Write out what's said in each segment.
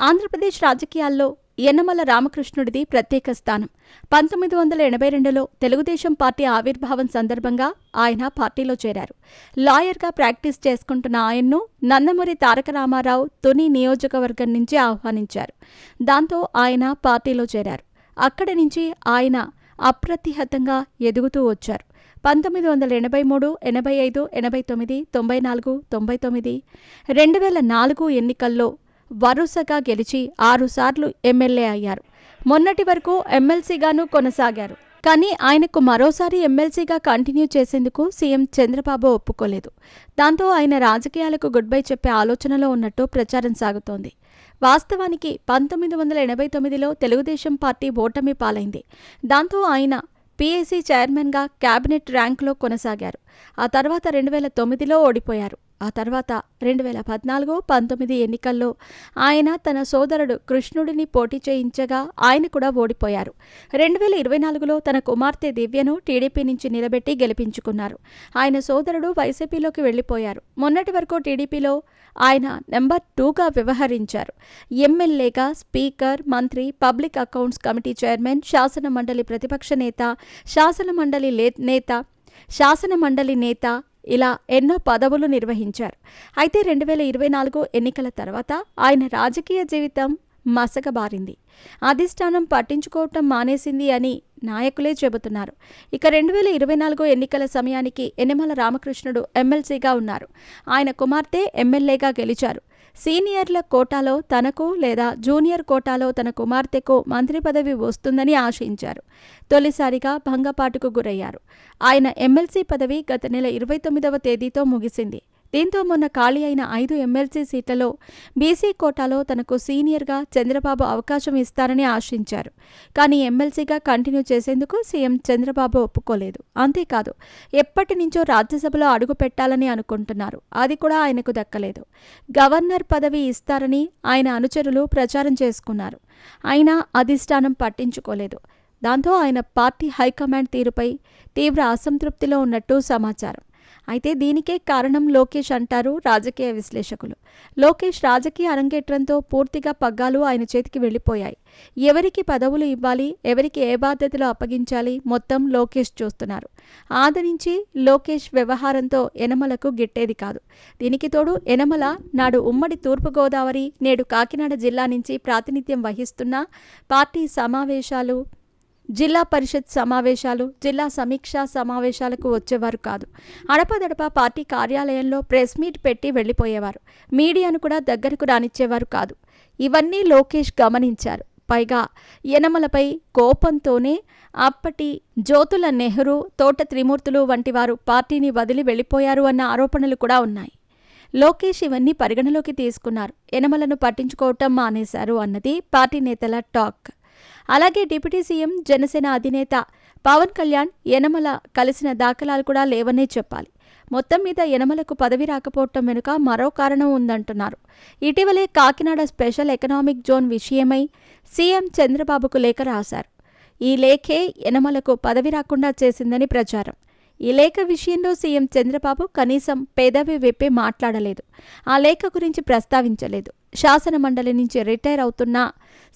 ఆంధ్రప్రదేశ్ రాజకీయాల్లో యనమల రామకృష్ణుడిది ప్రత్యేక స్థానం. 1982లో తెలుగుదేశం పార్టీ ఆవిర్భావం సందర్భంగా ఆయన పార్టీలో చేరారు. లాయర్గా ప్రాక్టీస్ చేసుకుంటున్న ఆయన్ను నందమూరి తారక రామారావు తుని నియోజకవర్గం నుంచి ఆహ్వానించారు. దాంతో ఆయన పార్టీలో చేరారు. అక్కడి నుంచి ఆయన అప్రతిహతంగా ఎదుగుతూ వచ్చారు. 1983, 85, 89, 94, 99, 2004 ఎన్నికల్లో వరుసగా గెలిచి 6 సార్లు ఎమ్మెల్యే అయ్యారు. మొన్నటి వరకు ఎమ్మెల్సీగానూ కొనసాగారు. కానీ ఆయనకు మరోసారి ఎమ్మెల్సీగా కంటిన్యూ చేసేందుకు సీఎం చంద్రబాబు ఒప్పుకోలేదు. దాంతో ఆయన రాజకీయాలకు గుడ్ బై చెప్పే ఆలోచనలో ఉన్నట్టు ప్రచారం సాగుతోంది. వాస్తవానికి 1989లో తెలుగుదేశం పార్టీ ఓటమి పాలైంది. దాంతో ఆయన పీఏసీ చైర్మన్గా క్యాబినెట్ ర్యాంకులో కొనసాగారు. ఆ తర్వాత 2009లో ఓడిపోయారు. ఆ తర్వాత 2014, 19 ఎన్నికల్లో ఆయన తన సోదరుడు కృష్ణుడిని పోటీ చేయించగా ఆయన కూడా ఓడిపోయారు. 2024లో తన కుమార్తె దివ్యను టీడీపీ నుంచి నిలబెట్టి గెలిపించుకున్నారు. ఆయన సోదరుడు వైసీపీలోకి వెళ్లిపోయారు. మొన్నటి వరకు టీడీపీలో ఆయన నెంబర్ 2గా వ్యవహరించారు. ఎమ్మెల్యేగా స్పీకర్, మంత్రి, పబ్లిక్ అకౌంట్స్ కమిటీ చైర్మన్, శాసనమండలి ప్రతిపక్ష నేత, శాసనమండలి నేత ఇలా ఎన్నో పదవులు నిర్వహించారు. అయితే 2024 ఎన్నికల తర్వాత ఆయన రాజకీయ జీవితం మసకబారింది. అధిష్టానం పట్టించుకోవటం మానేసింది అని నాయకులే చెబుతున్నారు. ఇక 2024 ఎన్నికల సమయానికి యనమల రామకృష్ణుడు ఎమ్మెల్సీగా ఉన్నారు. ఆయన కుమార్తె ఎమ్మెల్యేగా గెలిచారు. సీనియర్ల కోటాలో తనకు లేదా జూనియర్ కోటాలో తన కుమార్తెకు మంత్రి పదవి వస్తుందని ఆశించారు. తొలిసారిగా భంగపాటుకు గురయ్యారు. ఆయన ఎమ్మెల్సీ పదవి గత నెల 29వ తేదీతో ముగిసింది. దీంతో మొన్న ఖాళీ అయిన 5 ఎమ్మెల్సీ సీట్లలో బీసీ కోటాలో తనకు సీనియర్గా చంద్రబాబు అవకాశం ఇస్తారని ఆశించారు. కానీ ఎమ్మెల్సీగా కంటిన్యూ చేసేందుకు సీఎం చంద్రబాబు ఒప్పుకోలేదు. అంతేకాదు, ఎప్పటి నుంచో రాజ్యసభలో అడుగు పెట్టాలని అనుకుంటున్నారు. అది కూడా ఆయనకు దక్కలేదు. గవర్నర్ పదవి ఇస్తారని ఆయన అనుచరులు ప్రచారం చేసుకున్నారు. అయినా అధిష్టానం పట్టించుకోలేదు. దాంతో ఆయన పార్టీ హైకమాండ్ తీరుపై తీవ్ర అసంతృప్తిలో ఉన్నట్టు సమాచారం. అయితే దీనికే కారణం లోకేష్ అంటారు రాజకీయ విశ్లేషకులు. లోకేష్ రాజకీయ అరంగేట్రంతో పూర్తిగా పగ్గాలు ఆయన చేతికి వెళ్ళిపోయాయి. ఎవరికి పదవులు ఇవ్వాలి, ఎవరికి ఏ బాధ్యతలు అప్పగించాలి మొత్తం లోకేష్ చూస్తున్నారు. ఆదరించి లోకేష్ వ్యవహారంతో యనమలకు గిట్టేది కాదు. దీనికి తోడు యనమల నాడు ఉమ్మడి తూర్పుగోదావరి, నేడు కాకినాడ జిల్లా నుంచి ప్రాతినిధ్యం వహిస్తున్న పార్టీ సమావేశాలు, జిల్లా పరిషత్ సమావేశాలు, జిల్లా సమీక్షా సమావేశాలకు వచ్చేవారు కాదు. అడపదడప పార్టీ కార్యాలయంలో ప్రెస్ మీట్ పెట్టి వెళ్లిపోయేవారు. మీడియాను కూడా దగ్గరకు రానిచ్చేవారు కాదు. ఇవన్నీ లోకేష్ గమనించారు. పైగా యనమలపై కోపంతోనే అప్పటి జ్యోతుల నెహ్రూ, తోట త్రిమూర్తులు వంటి వారు పార్టీని వదిలి వెళ్లిపోయారు అన్న ఆరోపణలు కూడా ఉన్నాయి. లోకేష్ ఇవన్నీ పరిగణలోకి తీసుకున్నారు. యనమలను పట్టించుకోవటం మానేశారు అన్నది పార్టీ నేతల టాక్. అలాగే డిప్యూటీ సీఎం, జనసేన అధినేత పవన్ కళ్యాణ్ యనమల కలిసిన దాఖలాలు కూడా లేవనే చెప్పాలి. మొత్తం మీద యనమలకు పదవి రాకపోవటం వెనుక మరో కారణం ఉందంటున్నారు. ఇటీవలే కాకినాడ స్పెషల్ ఎకనామిక్ జోన్ విషయమై సీఎం చంద్రబాబుకు లేఖ రాశారు. ఈ లేఖే యనమలకు పదవి రాకుండా చేసిందని ప్రచారం. ఈ లేఖ విషయంలో సీఎం చంద్రబాబు కనీసం పెదవి విప్పి మాట్లాడలేదు. ఆ లేఖ గురించి ప్రస్తావించలేదు. శాసనమండలి నుంచి రిటైర్ అవుతున్న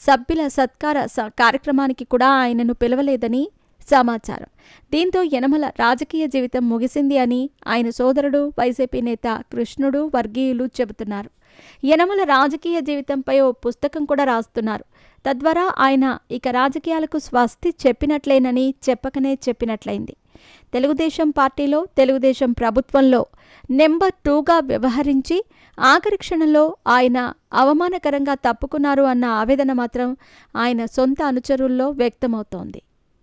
సభ్యుల సత్కార కార్యక్రమానికి కూడా ఆయనను పిలవలేదని సమాచారం. దీంతో యనమల రాజకీయ జీవితం ముగిసింది అని ఆయన సోదరుడు వైసీపీ నేత కృష్ణుడు వర్గీయులు చెబుతున్నారు. యనమల రాజకీయ జీవితంపై ఓ పుస్తకం కూడా రాస్తున్నారు. తద్వారా ఆయన ఇక రాజకీయాలకు స్వస్తి చెప్పినట్లేనని చెప్పకనే చెప్పినట్లయింది. తెలుగుదేశం పార్టీలో, తెలుగుదేశం ప్రభుత్వంలో నెంబర్ 2గా వ్యవహరించి ఆఖరి క్షణంలో ఆయన అవమానకరంగా తప్పుకున్నారు అన్న ఆవేదన మాత్రం ఆయన సొంత అనుచరుల్లో వ్యక్తమవుతోంది.